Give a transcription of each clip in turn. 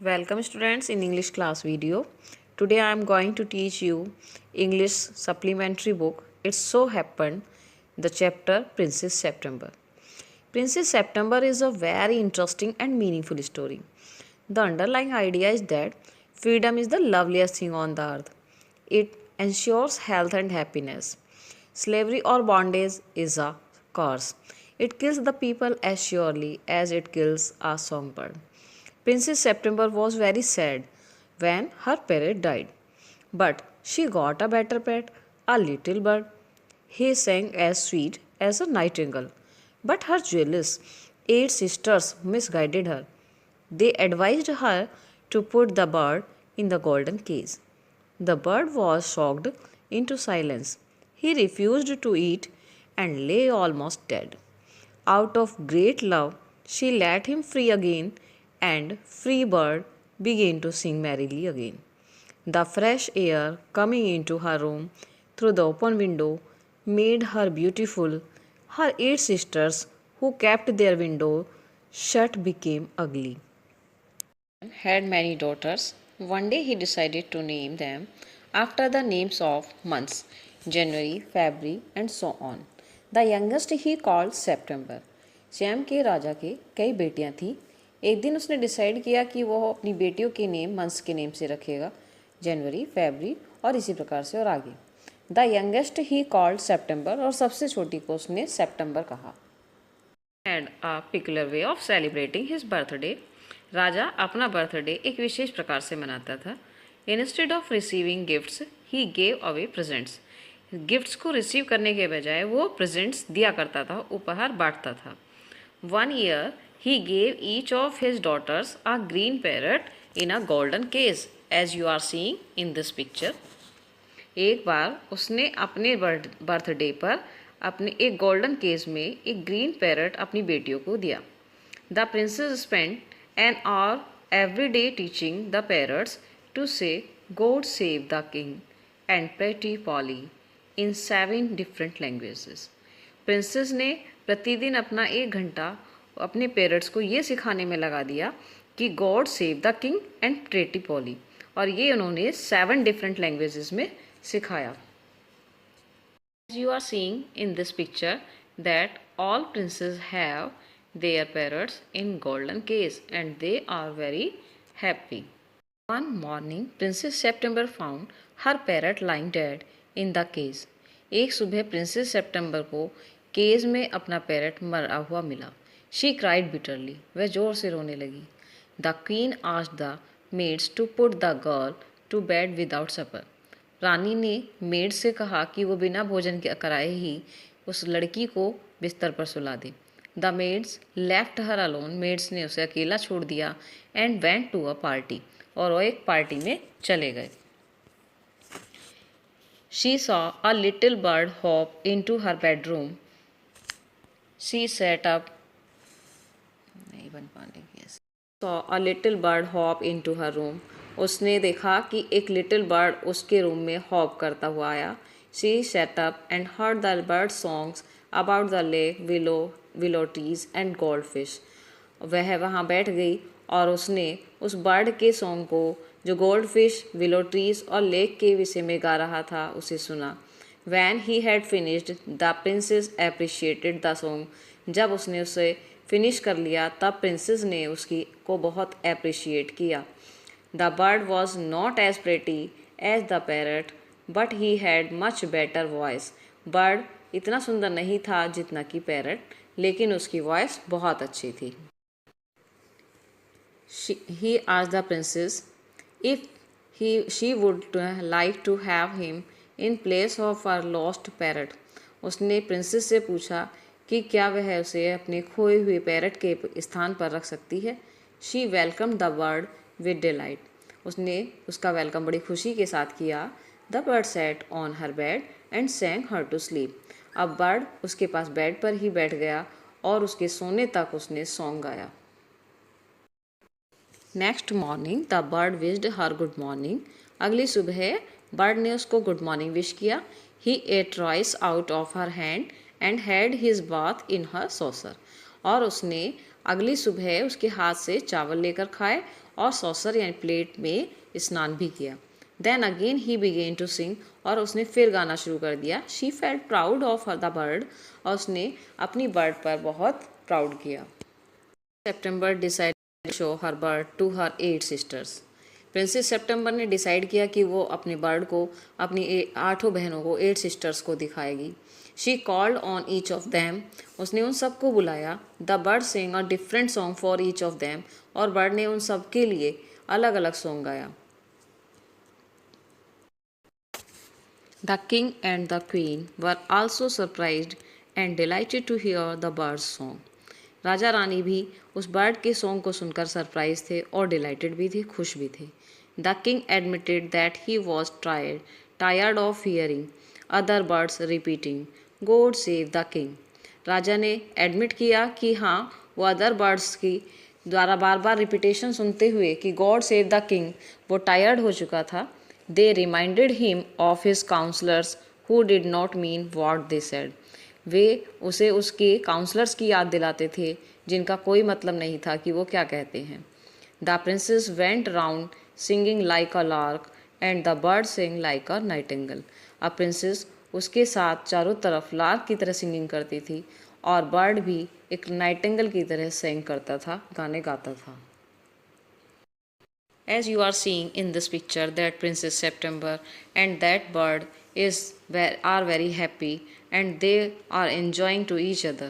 Welcome students in English class video. Today I am going to teach you English supplementary book. It so happened the chapter Princess September. Princess September is a very interesting and meaningful story. The underlying idea is that freedom is the loveliest thing on the earth. It ensures health and happiness. Slavery or bondage is a curse. It kills the people as surely as it kills a songbird. Princess September was very sad when her parrot died. But she got a better pet, a little bird. He sang as sweet as a nightingale. But her jealous 8 sisters misguided her. They advised her to put the bird in the golden cage. The bird was shocked into silence. He refused to eat and lay almost dead. Out of great love, she let him free again, and free bird began to sing merrily again. The fresh air coming into her room through the open window made her beautiful. Her 8 sisters, who kept their window shut, became ugly. Had many daughters. One day he decided to name them after the names of months January, February, and so on. The youngest he called September. Shyam के राजा के कई बेटियां थीं. एक दिन उसने decide किया कि वो अपनी बेटियों के नेम मंथ्स के नेम से रखेगा, जनवरी, फरवरी और इसी प्रकार से और आगे. The youngest he called September, और सबसे छोटी को उसने सेप्टेम्बर कहा. Had a peculiar way of celebrating his birthday. राजा अपना बर्थडे एक विशेष प्रकार से मनाता था. Instead of receiving gifts he gave away presents. Gifts को रिसीव करने के बजाय वो प्रेजेंट्स दिया करता था, उपहार बांटता था. One year he gave each of his daughters a green parrot in a golden case, as you are seeing in this picture. एक बार उसने अपने बर्थडे पर अपने एक गोल्डन केस में एक ग्रीन पैरट अपनी बेटियों को दिया. The princess spend an hour every day teaching the parrots to say God save the king and pretty Polly in 7 different languages. Princess ने प्रतिदिन अपना 1 घंटा अपने पेरेंट्स को ये सिखाने में लगा दिया कि God save the king and pretty Polly, और ये उन्होंने 7 डिफरेंट लैंग्वेजेस में सिखाया. You are seeing in this picture that all princess have their parrots in golden cage and they are very happy. One morning princess September found her parrot lying dead in the cage. एक सुबह princess September को cage में अपना parrot मरा हुआ मिला. She cried bitterly. वह जोर से रोने लगी. The queen asked the maids to put the girl to bed without supper. रानी ने मेड से कहा कि वो बिना भोजन के कराए ही उस लड़की को बिस्तर पर सुला दे. The maids left her alone. Maids ने उसे अकेला छोड़ दिया. And went to a party. और वो एक पार्टी में चले गए. She saw a little bird hop into her bedroom. She sat up saw a little bird hop into her room. उसने देखा कि एक लिटिल बर्ड उसके रूम में हॉप करता हुआ आया. She sat up and heard the bird songs about the lake, willow trees and goldfish. वह वहाँ बैठ गई और उसने उस बर्ड के सॉन्ग को, जो गोल्ड फिश, विलो ट्रीज और लेक के विषय में गा रहा था, उसे सुना. When he had finished, the princess appreciated the song. जब उसने उसे फिनिश कर लिया तब प्रिंसेस ने उसकी को बहुत अप्रिशिएट किया. The bird was not as pretty as the parrot but he had much better voice. Bird इतना सुंदर नहीं था जितना कि पैरट, लेकिन उसकी वॉइस बहुत अच्छी थी. He asked the princess if she would like to have him in place of our lost parrot. उसने प्रिंसेस से पूछा कि क्या वह उसे अपने खोए हुए पैरट के स्थान पर रख सकती है. She welcome the bird with delight. उसने उसका वेलकम बड़ी खुशी के साथ किया. The bird sat on her bed and sang her to sleep. अब बर्ड उसके पास बेड पर ही बैठ गया और उसके सोने तक उसने सॉन्ग गाया. Next morning the bird wished her good morning. अगली सुबह बर्ड ने उसको गुड मॉर्निंग विश किया. He ate rice out of her hand and had his bath in her saucer. और उसने अगली सुबह उसके हाथ से चावल लेकर खाए और सॉसर यानी प्लेट में स्नान भी किया। Then again he began to sing, और उसने फिर गाना शुरू कर दिया। She felt proud of the bird, और उसने अपनी बर्ड पर बहुत प्राउड किया। September decide to show her bird to her 8 sisters. Princess September ने डिसाइड किया कि वो अपने बर्ड को अपनी 8 बहनों को 8 सिस्टर्स को दिखाएगी। She called on each of them, उसने उन सबको बुलाया। The bird sing a different song for each of them, और बर्ड ने उन सब के लिए अलग अलग सॉन्ग गाया। The king and the queen were also surprised and delighted to hear the bird's song. राजा रानी भी उस बर्ड के सॉन्ग को सुनकर सरप्राइज थे और डिलाइटेड भी थे, खुश भी थे। The king admitted that he was tired of hearing other birds repeating God save the king. राजा ने एडमिट किया कि हाँ, वो अदर बर्ड्स की द्वारा बार बार रिपीटेशन सुनते हुए कि गॉड सेव द किंग, वो टायर्ड हो चुका था। They reminded him of his counsellors who did not mean what they said. वे उसे उसके काउंसलर्स की याद दिलाते थे जिनका कोई मतलब नहीं था कि वो क्या कहते हैं। The princess went round singing like a lark and the bird sing like a Nightingale. अब प्रिंसेस उसके साथ चारों तरफ लार्क की तरह सिंगिंग करती थी और बर्ड भी एक नाइटिंगेल की तरह सिंग करता था, गाने गाता था। As you are seeing in this picture that Princess September and that bird are very happy and they are enjoying to each other.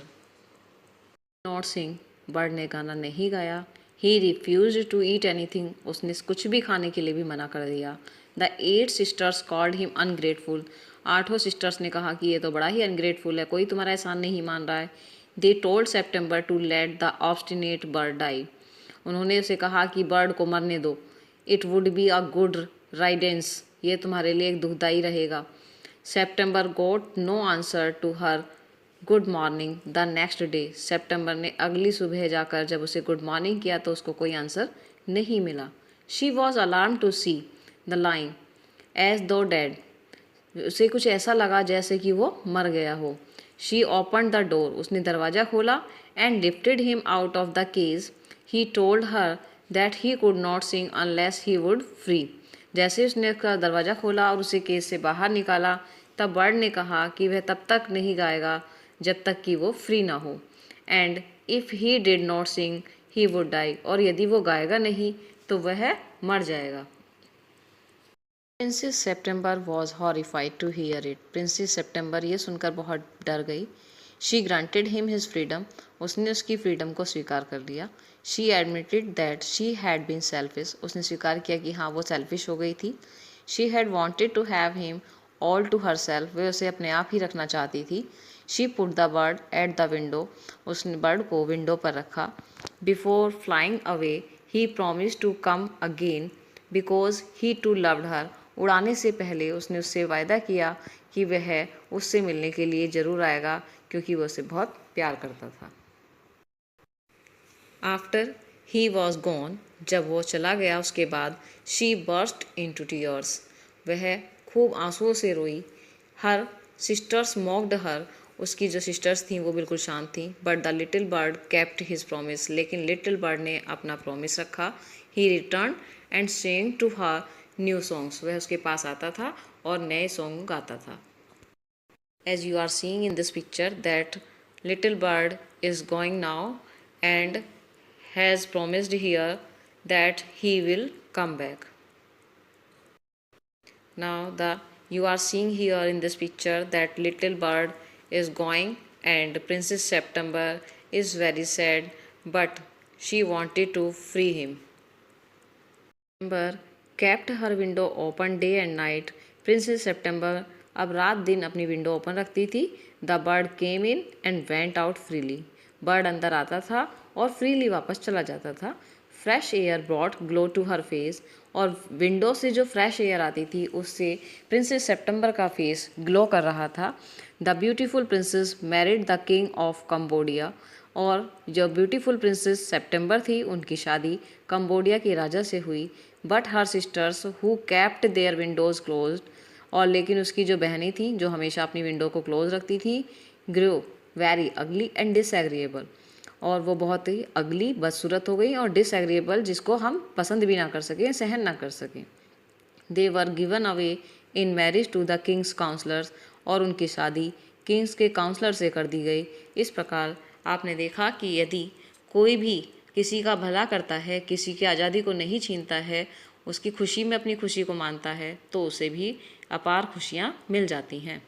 Not sing, bird ने गाना नहीं गाया। He refused to eat anything, उसने कुछ भी खाने के लिए भी मना कर दिया। The 8 sisters called him ungrateful, 8 sisters ने कहा कि ये तो बड़ा ही अनग्रेटफुल है, कोई तुम्हारा एहसान नहीं मान रहा है। They told September to let the obstinate bird die, उन्होंने उसे कहा कि बर्ड को मरने दो। It would be a good riddance, ये तुम्हारे लिए एक दुखदाई रहेगा। September got no answer to her good morning the next day, September ने अगली सुबह जाकर जब उसे गुड मॉर्निंग किया तो उसको कोई आंसर नहीं मिला। She was alarm to see the lying as though dead, उसे कुछ ऐसा लगा जैसे कि वो मर गया हो। शी ओपन द डोर, उसने दरवाज़ा खोला and lifted him out of the cage. He told her that he could not sing unless he would free, जैसे उसने उसका दरवाज़ा खोला और उसे केज से बाहर निकाला तब बर्ड ने कहा कि वह तब तक नहीं गाएगा जब तक कि वो फ्री ना हो। And if he did not sing he would die, और यदि वो गाएगा नहीं तो वह मर जाएगा। Princess September was horrified to hear it, princess September ये सुनकर बहुत डर गई। She granted him his freedom, उसने उसकी फ्रीडम को स्वीकार कर लिया। She admitted that she had been selfish, उसने स्वीकार किया कि हाँ वो सेल्फिश हो गई थी। She had wanted to have him all to herself, वे उसे अपने आप ही रखना चाहती थी। She put the bird at the window, उसने बर्ड को विंडो पर रखा। Before flying away he promise to come again because he too loved her, उड़ाने से पहले उसने उससे वायदा किया कि वह उससे मिलने के लिए ज़रूर आएगा क्योंकि वह उसे बहुत प्यार करता था। आफ्टर ही वॉज गॉन, जब वो चला गया उसके बाद she burst into tears, वह खूब आंसुओं से रोई। हर सिस्टर्स मॉक्ड हर, उसकी जो सिस्टर्स थीं वो बिल्कुल शांत थीं। But the little bird kept his promise, लेकिन लिटिल बर्ड ने अपना प्रॉमिस रखा। He return and sang to her new songs, वह उसके पास आता था और नए सॉन्ग गाता था। As you are seeing in this picture that little bird is going now and has promised here that he will come back. Now you are seeing here in this picture that little bird is going and Princess September is very sad but she wanted to free him. September kept her window open day and night. Princess September अब रात दिन अपनी window open रखती थी। The bird came in and went out freely, bird अंदर आता था और फ्रीली वापस चला जाता था। Fresh air brought glow to her face, और विंडो से जो फ्रेश एयर आती थी उससे प्रिंसेस सेप्टेम्बर का फेस ग्लो कर रहा था। The beautiful princess married the king of Cambodia, और जो ब्यूटीफुल प्रिंसेस सेप्टेम्बर थी उनकी शादी कंबोडिया के राजा से हुई। But her sisters who kept their windows closed, और लेकिन उसकी जो बहनें थीं जो हमेशा अपनी विंडो को क्लोज रखती थी, grow very ugly and disagreeable, और वो बहुत ही अगली बदसूरत हो गई, और डिसएग्रीएबल जिसको हम पसंद भी ना कर सकें, सहन ना कर सकें। They were given away in marriage to the king's counsellors, और उनकी शादी किंग्स के काउंसलर से कर दी गई। इस प्रकार आपने देखा कि यदि कोई भी किसी का भला करता है, किसी की आज़ादी को नहीं छीनता है, उसकी खुशी में अपनी खुशी को मानता है, तो उसे भी अपार खुशियाँ मिल जाती हैं।